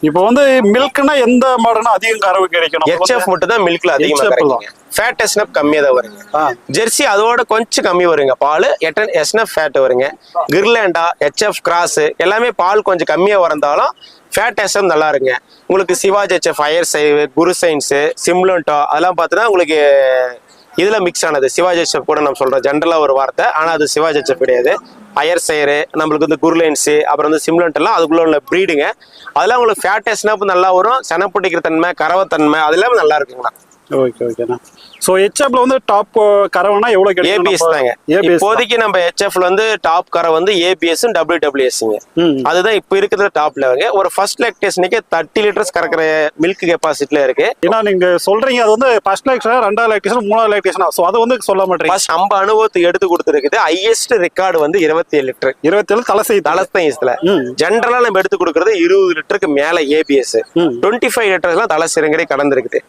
இப்போ மில்க்னா எந்த மாடுனா அதிகம் கறவை கிடைக்கணும்? HF மட்டும் தான் மில்க்ல அதிகமா கிடைக்குங்க. ஃபேட் எஸ்னப் கம்மியா தான் வருங்க. ஜெர்சி அதோட கொஞ்சம் கம்மி வருங்க பால். எஸ்னப் ஃபேட் வருங்க. கிர்லேண்டா, HF கிராஸ் எல்லாமே பால் கொஞ்சம் கம்மியா வரந்தாலும் ஃபேட் எஸ்எம் நல்லா இருங்க. உங்களுக்கு சிவாஜ் HF, ஃபயர் சைவ், குரு சைன்ஸ், சிம்லண்டோ அதெல்லாம் பார்த்தீங்கன்னா உங்களுக்கு இதுல மிக்ஸ் ஆனது. சிவாஜ் HF கூட நம்ம சொல்றோம் ஜென்ரலா ஒரு வார்த்தை, ஆனா அது சிவாஜ் HF கிடையாது. அயர் சைரு, நம்மளுக்கு குர்லைன்ஸ், அப்புறம் சிம்லண்ட் எல்லாம் அதுக்குள்ள உள்ள ப்ரீடுங்க. அதெல்லாம் உங்களுக்கு ஃபேட் எஸ்னப் நல்லா வரும். செனப்பிடிக்கிற தன்மை, கறவைத்தன்மை அதெல்லாம் நல்லா இருக்குங்களா. ஓகே ஓகேண்ணா. ஸோ ஹெச்எஃப்ல டாப் கறவைனா எவ்வளோ கிடைக்கும்? ஏபிஎஸ் தாங்க. இப்போதைக்கு நம்ம ஹெச்எஃப்ல டாப் கரை ABS WWSங்க. அதுதான் இப்போ இருக்கிற டாப் லெவலுங்க. ஒரு ஃபர்ஸ்ட் லாக்டேஷனுக்கு 30 லிட்டர்ஸ் கறக்கிற மில்க் கெப்பாசிட்டில இருக்கு. ஏன்னா நீங்க சொல்றீங்க அது ஃபர்ஸ்ட் லாக்டேஷன், ரெண்டாவது லாக்டேஷன், மூணாவது லாக்டேஷன். ஸோ அதை சொல்ல மாட்டேங்க. நம்ம அனுபவத்துக்கு எடுத்து கொடுத்துருக்குது. Highest record 27 litre. 27 தலசைஸ்ல. ஜென்ரலா நம்ம எடுத்து கொடுக்கறது 20 லிட்டருக்கு மேல ABS. 25 லிட்டர்ஸ்லாம் தலை சிறங்கடி கடந்திருக்குது.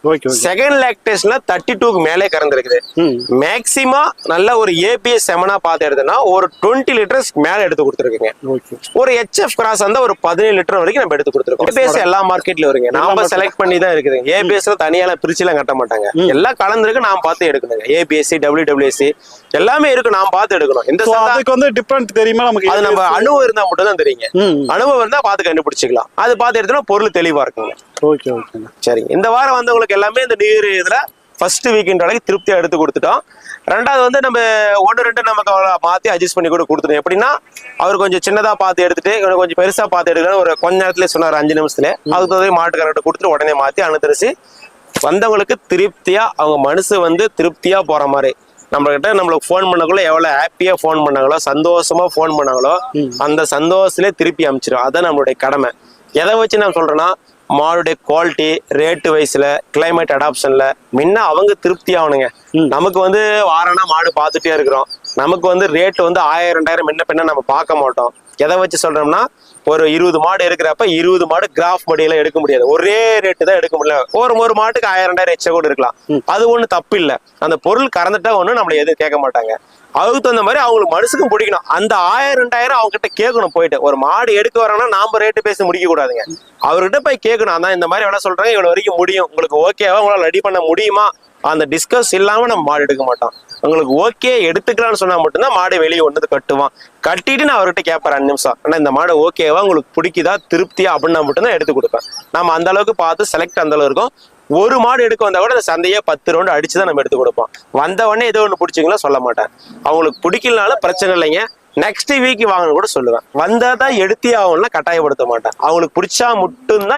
செகண்ட் லாக்டேஷன்ல 32க்கு மேலே கறந்துருக்குது. மேக்சிமம் நல்ல ஒரு ABS செமனா பார்த்து எடுத்தோம்னா ஒரு 20 லிட்டர்ஸ் மேல எடுத்து கொடுத்துருக்குங்க. ஒரு HF கிராஸ் வந்து ஒரு 17 லிட்டர் வரைக்கும் நம்ம எடுத்து கொடுத்துருக்கோம். ABS எல்லா மார்க்கெட்ல வருங்க. நாம செலக்ட் பண்ணி தான் இருக்குது. ABS தனியால பிரிச்சுலாம் கட்ட மாட்டாங்க. எல்லாம் கலந்துருக்கு. நாம் பார்த்து எடுக்கணுங்க. ABS, WWS எல்லாமே இருக்கு. நாம் பார்த்து எடுக்கணும். இந்த அதுக்கு டிஃபரண்ட் தெரியுமா நமக்கு? அது நம்ம அனுபவம் இருந்தா மட்டும் தான் தெரியுங்க. அனுபவம் இருந்தா பார்த்து கண்டுபிடிச்சிக்கலாம். அது பார்த்து எடுத்தோம்னா பொருள் தெளிவா இருக்குங்க. ஓகே ஓகே சரிங்க. இந்த வாரம் உங்களுக்கு எல்லாமே இந்த நியூ இயர் இதுல ஃபர்ஸ்ட் வீக்கெண்ட் அளவுக்கு திருப்தியா எடுத்து கொடுத்துட்டோம். ரெண்டாவது நம்ம 1-2 நமக்கு மாத்தி அட்ஜஸ்ட் பண்ணி கூட கொடுத்துட்டோம். எப்படின்னா அவர் கொஞ்சம் சின்னதா பார்த்து எடுத்துட்டு கொஞ்சம் பெருசா பார்த்து எடுக்கணும். ஒரு கொஞ்ச நேரத்துல சொன்னார் 5 நிமிஷத்துல. அதுக்கு மாட்டுக்காரர்கிட்ட கொடுத்துட்டு உடனே மாத்தி அனுசரிச்சு வந்தவங்களுக்கு திருப்தியா அவங்க மனசு திருப்தியா போற மாதிரி நம்மளுக்கு ஃபோன் பண்ணக்குள்ள எவ்வளவு ஹாப்பியா ஃபோன் பண்ணாங்களோ, சந்தோஷமா ஃபோன் பண்ணாங்களோ அந்த சந்தோஷத்திலே திருப்பி அமைச்சிடும். அதான் நம்மளுடைய கடமை. எதை வச்சு நான் சொல்றேன்னா மாடுடைய குவாலிட்டி, ரேட்டு வைஸ்ல, கிளைமேட் அடாப்ஷன்ல முன்ன அவங்க திருப்தி ஆகணுங்க. நமக்கு வாரனா மாடு பார்த்துட்டே இருக்கிறோம். நமக்கு ரேட் 1000-2000 முன்ன பின்ன நம்ம பார்க்க மாட்டோம். எதை வச்சு சொல்றோம்னா ஒரு 20 மாடு இருக்கிறப்ப 20 மாடு கிராஃப் படியெல்லாம் எடுக்க முடியாது. ஒரே ரேட்டு தான் எடுக்க முடியல. ஒரு மாட்டுக்கு 1000-2000 எச்ச கூட இருக்கலாம். அது ஒண்ணு தப்பு இல்லை. அந்த பொருள் கறந்துட்டா ஒண்ணு நம்மள எதுவும் கேட்க மாட்டாங்க. அதுக்கு தகுந்த மாதிரி அவங்களுக்கு மனசுக்கும் பிடிக்கணும். அந்த 1000-2000 அவங்க கிட்ட கேட்கணும். போயிட்டு ஒரு மாடு எடுக்க வரோம்னா நாம ரேட்டு பேசி முடிக்க கூடாதுங்க. அவர்கிட்ட போய் கேட்கணும். அதான் இந்த மாதிரி எவ்வளவு சொல்றாங்க, இவ்வளவு வரைக்கும் முடியும், உங்களுக்கு ஓகேவா, உங்களால ரெடி பண்ண முடியுமா? அந்த டிஸ்கஸ் இல்லாம நம்ம மாடு எடுக்க மாட்டோம். உங்களுக்கு ஓகே எடுத்துக்கலாம்னு சொன்னா மட்டும்தான் மாடு வெளியே ஒன்று கட்டுவான். கட்டிட்டு நான் அவர்கிட்ட கேட்பேன் 2 நிமிஷம், ஆனா இந்த மாடு ஓகேவா, உங்களுக்கு பிடிக்குதா, திருப்தியா அப்படின்னா மட்டும்தான் எடுத்து கொடுப்பேன். நம்ம அந்த அளவுக்கு பார்த்து செலக்ட் அந்த அளவு இருக்கும். ஒரு மாடு எடுக்க வந்தா கூட அந்த சந்தையே 10 ரவுண்டு அடிச்சுதான் நம்ம எடுத்து கொடுப்போம். வந்த உடனே ஏதோ ஒன்று பிடிச்சிங்களா சொல்ல மாட்டேன். அவங்களுக்கு பிடிக்கலனாலும் பிரச்சனை இல்லைங்க, நெக்ஸ்ட் வீக் வாங்கன்னு கூட சொல்லுவேன். வந்தாதான் எடுத்தே ஆகணும்னா கட்டாயப்படுத்த மாட்டேன். அவங்களுக்கு பிடிச்சா மட்டும்தான்